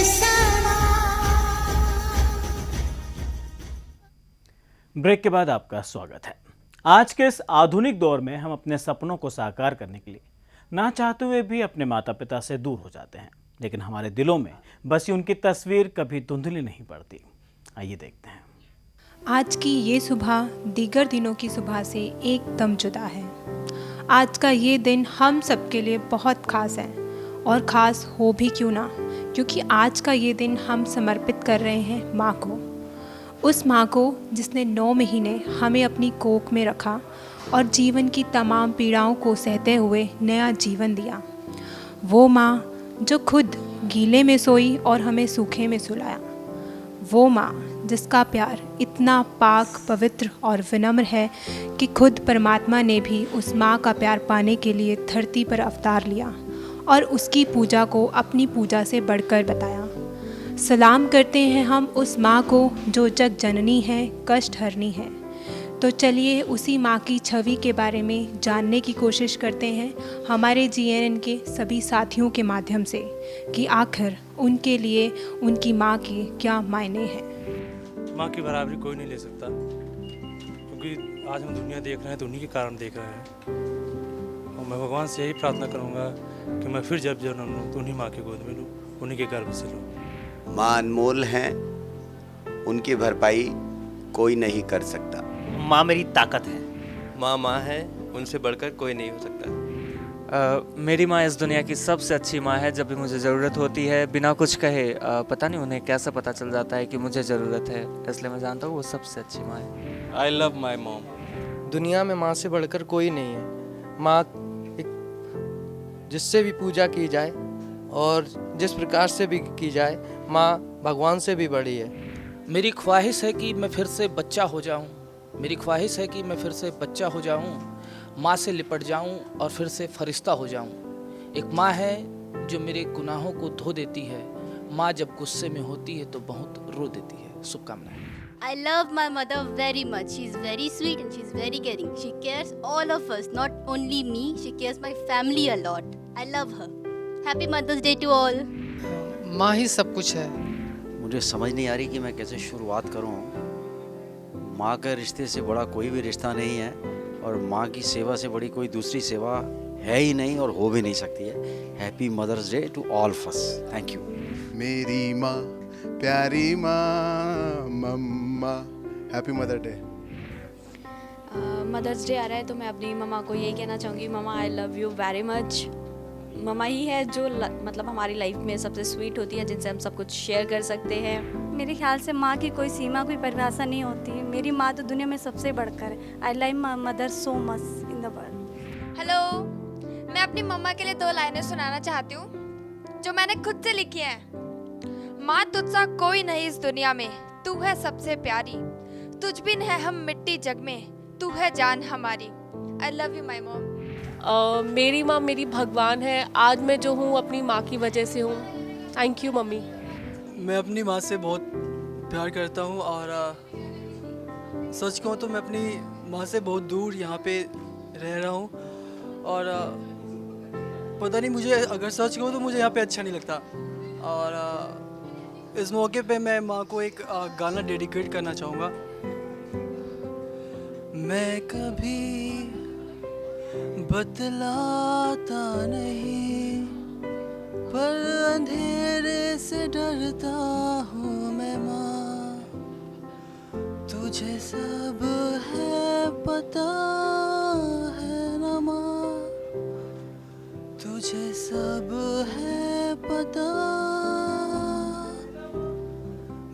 समा। ब्रेक के बाद आपका स्वागत है। आज के इस आधुनिक दौर में हम अपने सपनों को साकार करने के लिए ना चाहते हुए भी अपने माता पिता से दूर हो जाते हैं, लेकिन हमारे दिलों में बसी उनकी तस्वीर कभी धुंधली नहीं पड़ती। आइए देखते हैं। आज की ये सुबह दीगर दिनों की सुबह से एकदम जुदा है। आज का ये दिन हम सबके लिए बहुत ख़ास है, और ख़ास हो भी क्यों ना, क्योंकि आज का ये दिन हम समर्पित कर रहे हैं माँ को। उस माँ को जिसने 9 महीने हमें अपनी कोख में रखा और जीवन की तमाम पीड़ाओं को सहते हुए नया जीवन दिया। वो माँ जो खुद गीले में सोई और हमें सूखे में सुलाया। वो माँ जिसका प्यार इतना पाक, पवित्र और विनम्र है कि खुद परमात्मा ने भी उस माँ का प्यार पाने के लिए धरती पर अवतार लिया और उसकी पूजा को अपनी पूजा से बढ़कर बताया। सलाम करते हैं हम उस माँ को जो जग जननी है, कष्ट हरनी है। तो चलिए उसी माँ की छवि के बारे में जानने की कोशिश करते हैं हमारे GNN के सभी साथियों के माध्यम से कि आखिर उनके लिए उनकी माँ के क्या मायने हैं। माँ की बराबरी कोई नहीं ले सकता, क्योंकि आज हम दुनिया देख रहे हैं तो उन्हीं के कारण देख रहे हैं। और मैं भगवान से यही प्रार्थना करूँगा कि मैं फिर जब जन्म लूँ तो उन्हीं माँ की गोद में लूँ, उन्हीं के गर्भ से लूँ। माँ अनमोल हैं, उनकी भरपाई कोई नहीं कर सकता। माँ मेरी ताकत है। माँ है, उनसे बढ़कर कोई नहीं हो सकता। मेरी माँ इस दुनिया की सबसे अच्छी माँ है। जब भी मुझे ज़रूरत होती है, बिना कुछ कहे, पता नहीं उन्हें कैसा पता चल जाता है कि मुझे ज़रूरत है, इसलिए मैं जानता हूँ वो सबसे अच्छी माँ है। I love my mom. दुनिया में माँ से बढ़कर कोई नहीं है। माँ जिससे भी पूजा की जाए और जिस प्रकार से भी की जाए, माँ भगवान से भी बड़ी है। मेरी ख्वाहिश है कि मैं फिर से बच्चा हो जाऊं। मेरी ख्वाहिश है कि मैं फिर से बच्चा हो जाऊं, माँ से लिपट जाऊं और फिर से फरिश्ता हो जाऊं। एक माँ है जो मेरे गुनाहों को धो देती है। माँ जब गुस्से में होती है तो बहुत रो देती है। शुभकामनाएं। I love my mother very much. She's very sweet and she's very caring. She cares all of us, not only me. She cares my family a lot. I love her. Happy Mother's Day to all. माँ ही सब कुछ है। मुझे समझ नहीं आ रही कि मैं कैसे शुरुआत करूं। माँ के रिश्ते से बड़ा कोई भी रिश्ता नहीं है, और माँ की सेवा से बड़ी कोई दूसरी सेवा है ही नहीं और हो भी नहीं सकती है। Happy mothers day to all of us. Thank you. मेरी माँ, प्यारी माँ, मम्मा, happy mother day. Mothers day आ रहा है तो मैं अपनी मम्मा को यही कहना चाहूँगी, मम्मा I love you very much. मम्मा ही है जो मतलब हमारी लाइफ में सबसे स्वीट होती है, जिनसे हम सब कुछ शेयर कर सकते हैं। मेरे ख्याल से माँ की कोई सीमा, कोई परिभाषा नहीं होती है। मेरी माँ तो दुनिया में सबसे बढ़कर है। I love my mother so much in the world. Hello, मैं अपनी मम्मा के लिए 2 लाइनें सुनाना चाहती हूँ जो मैंने खुद से लिखी हैं। माँ तुझसा कोई नहीं इस दुनिया में, तू है सबसे प्यारी। तुझ बिन है हम मिट्टी जग में, तू है जान हमारी। आई लव यू माई मॉम। मेरी माँ मेरी भगवान है। आज मैं जो हूँ अपनी माँ की वजह से हूँ। Thank you mummy. मैं अपनी माँ से बहुत प्यार करता हूँ, और सच कहूँ तो मैं अपनी माँ से बहुत दूर यहाँ पे रह रहा हूँ, और पता नहीं, मुझे अगर सच कहूँ तो मुझे यहाँ पे अच्छा नहीं लगता। और इस मौके पे मैं माँ को एक गाना डेडिकेट करना चाहूँगा। मैं कभी बतलाता नहीं, पर अंधेरे से डरता हूँ मैं माँ। तुझे सब है पता है ना माँ, तुझे सब है पता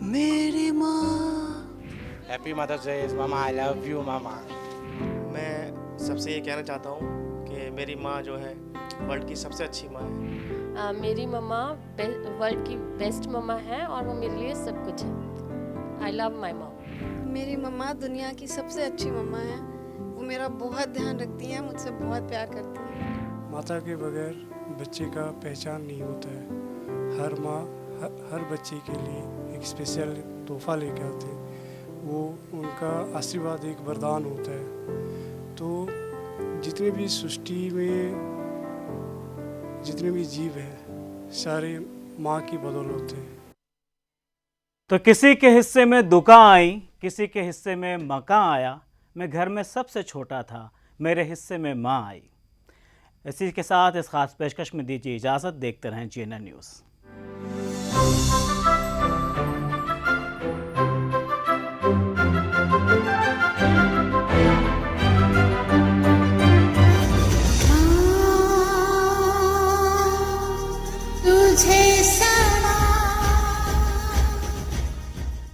मेरी माँ। हैप्पी मदर्स डे मामा। आई लव यू मामा। मैं सबसे ये कहना चाहता हूँ कि मेरी माँ जो है वर्ल्ड की सबसे अच्छी माँ है। मेरी मम्मा वर्ल्ड की बेस्ट मम्मा है और वो मेरे लिए सब कुछ है। I love my mom. मेरी मम्मा दुनिया की सबसे अच्छी मम्मा है। वो मेरा बहुत ध्यान रखती हैं, मुझसे बहुत प्यार करती हैं। माता के बगैर बच्चे का पहचान नहीं होता है। हर माँ हर बच्चे के लिए एक स्पेशल तोहफा लेके आते हैं। वो उनका आशीर्वाद एक वरदान होता है। तो जितने भी सृष्टि में जितने भी जीव हैं, सारे माँ की बदौलत है। तो किसी के हिस्से में दुकान आई, किसी के हिस्से में मकान आया, मैं घर में सबसे छोटा था, मेरे हिस्से में माँ आई। इसी के साथ इस खास पेशकश में दीजिए इजाज़त। देखते रहें GNN न्यूज़।